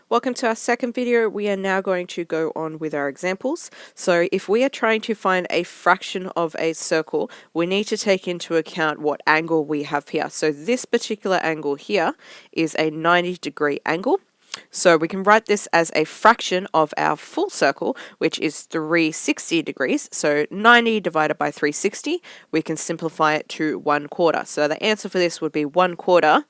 Welcome to our second video. We are now going to go on with our examples. So if we are trying to find a fraction of a circle, we need to take into account what angle we have here. So this particular angle here is a 90-degree angle. So we can write this as a fraction of our full circle, which is 360 degrees. So 90 divided by 360, we can simplify it to 1/4. So the answer for this would be 1/4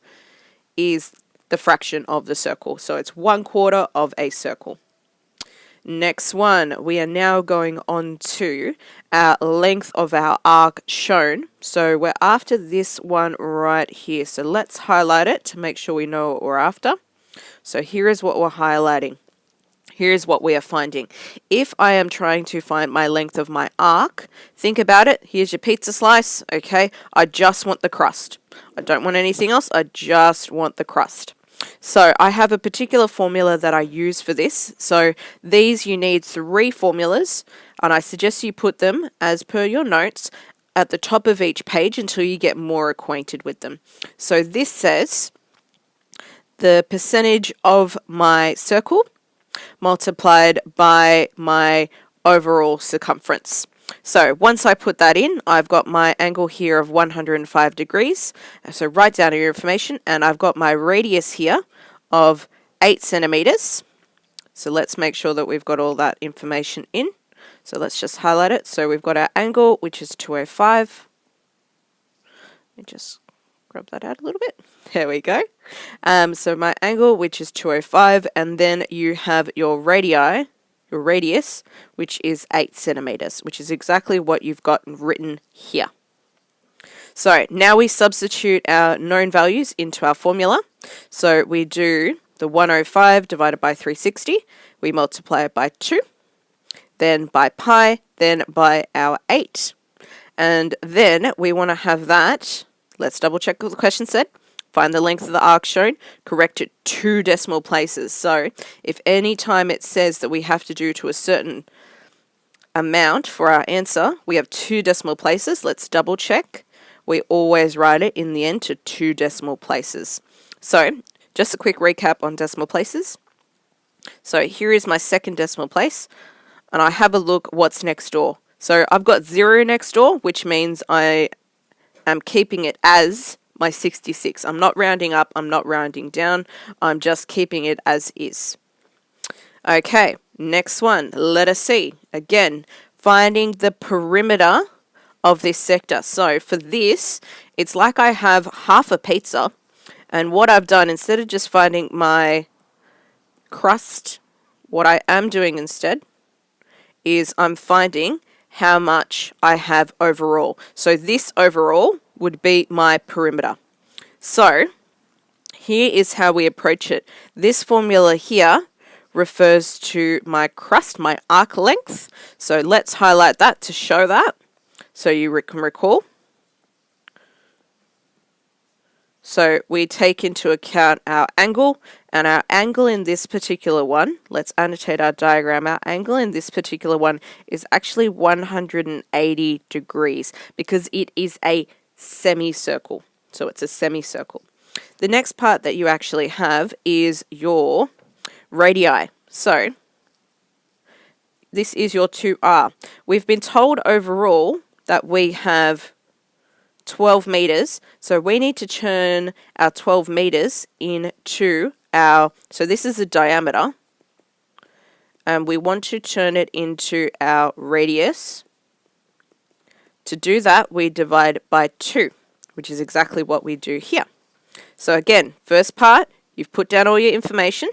is the fraction of the circle. So it's 1/4 of a circle. Next one, we are now going on to our length of our arc shown. So we're after this one right here. So let's highlight it to make sure we know what we're after. So here is what we're highlighting. Here's what we are finding. If I am trying to find my length of my arc, think about it. Here's your pizza slice, okay? I just want the crust. I don't want anything else. I just want the crust. So I have a particular formula that I use for this. So these you need 3 formulas, and I suggest you put them as per your notes at the top of each page until you get more acquainted with them. So this says the percentage of my circle multiplied by my overall circumference. So once I put that in, I've got my angle here of 105 degrees. So write down your information, and I've got my radius here of 8 centimeters. So let's make sure that we've got all that information in. So let's just highlight it. So we've got our angle, which is 205. Let me just grab that out a little bit. There we go. So my angle, which is 205, and then you have your radii, your radius, which is 8 centimeters, which is exactly what you've got written here. So now we substitute our known values into our formula. So we do the 105 divided by 360, we multiply it by 2, then by pi, then by our 8. And then we want to have that, let's double check what the question said. Find the length of the arc shown, correct it 2 decimal places. So if any time it says that we have to do to a certain amount for our answer, we have 2 decimal places. Let's double check. We always write it in the end to 2 decimal places. So just a quick recap on decimal places. So here is my second decimal place, and I have a look what's next door. So I've got 0 next door, which means I am keeping it as my 66. I'm not rounding up, I'm not rounding down, I'm just keeping it as is. Okay, next one, letter C. Again, finding the perimeter of this sector. So for this, it's like I have half a pizza, and what I've done, instead of just finding my crust, what I am doing instead is I'm finding how much I have overall. So this overall would be my perimeter. So here is how we approach it. This formula here refers to my crust, my arc length. So let's highlight that to show that, so you can recall. So we take into account our angle, and our angle in this particular one, let's annotate our diagram, our angle in this particular one is actually 180 degrees because it is a semicircle. So it's a semicircle. The next part that you actually have is your radii. So this is your 2r. We've been told overall that we have 12 meters, so we need to turn our 12 meters into our, so this is the diameter, and we want to turn it into our radius. To do that, we divide by 2, which is exactly what we do here. So again, first part, you've put down all your information.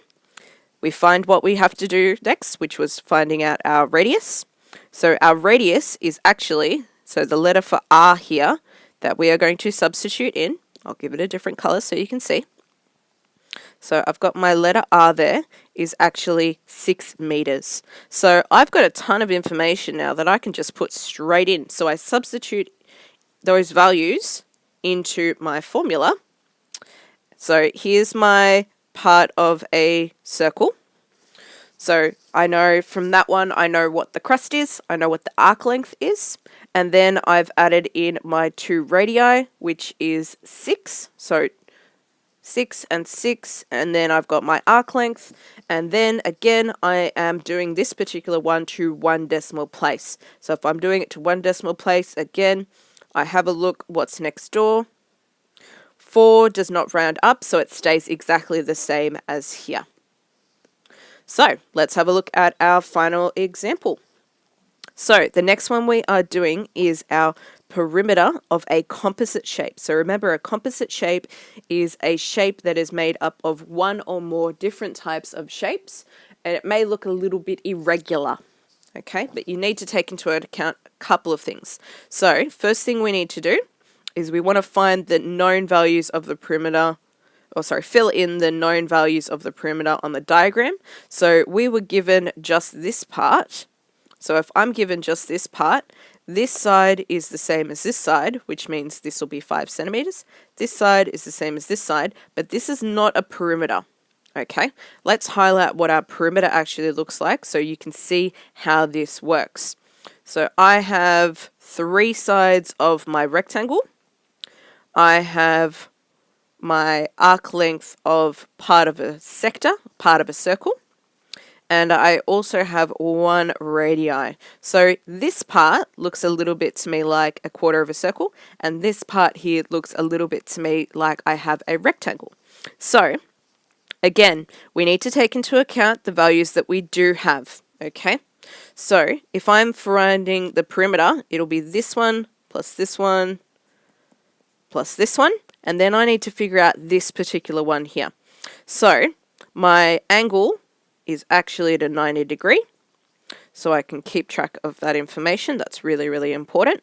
We find what we have to do next, which was finding out our radius. So our radius is actually, so the letter for R here, that we are going to substitute in. I'll give it a different color so you can see. So I've got my letter R there, is actually 6 meters. So I've got a ton of information now that I can just put straight in. So I substitute those values into my formula. So here's my part of a circle. So I know from that one, I know what the crust is, I know what the arc length is, and then I've added in my 2 radii, which is 6. So 6 and 6, and then I've got my arc length, and then again I am doing this particular one to 1 decimal place. So if I'm doing it to 1 decimal place, again I have a look what's next door. 4 does not round up, so it stays exactly the same as here. So let's have a look at our final example. So the next one we are doing is our perimeter of a composite shape. So remember, a composite shape is a shape that is made up of one or more different types of shapes, and it may look a little bit irregular. Okay, but you need to take into account a couple of things. So first thing we need to do is we want to find the known values of the perimeter, fill in the known values of the perimeter on the diagram. So we were given just this part. So if I'm given just this part, this side is the same as this side, which means this will be 5 centimeters. This side is the same as this side, but this is not a perimeter. Okay, let's highlight what our perimeter actually looks like so you can see how this works. So I have 3 sides of my rectangle. I have my arc length of part of a sector, part of a circle. And I also have 1 radii. So this part looks a little bit to me like a quarter of a circle, and this part here looks a little bit to me like I have a rectangle. So again, we need to take into account the values that we do have, okay? So if I'm finding the perimeter, it'll be this one plus this one plus this one, and then I need to figure out this particular one here. So my angle is actually at a 90 degree, so I can keep track of that information. That's really, really important.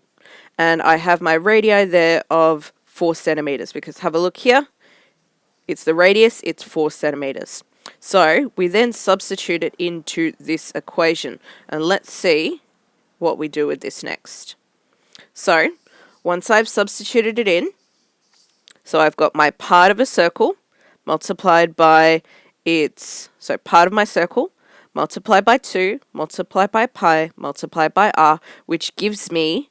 And I have my radii there of 4 centimeters, because have a look here, it's the radius, it's 4 centimeters. So we then substitute it into this equation, and let's see what we do with this next. So once I've substituted it in, so I've got my part of a circle multiplied by part of my circle, multiplied by 2, multiplied by pi, multiplied by r, which gives me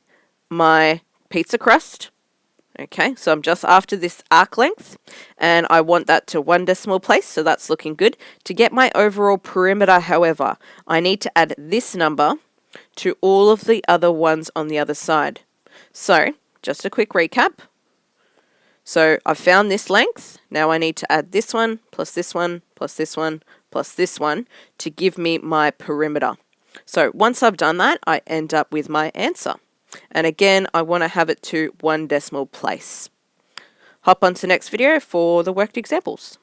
my pizza crust. Okay, so I'm just after this arc length, and I want that to 1 decimal place, so that's looking good. To get my overall perimeter, however, I need to add this number to all of the other ones on the other side. So, just a quick recap. So I've found this length. Now I need to add this one, plus this one, plus this one, plus this one to give me my perimeter. So once I've done that, I end up with my answer. And again, I want to have it to 1 decimal place. Hop on to the next video for the worked examples.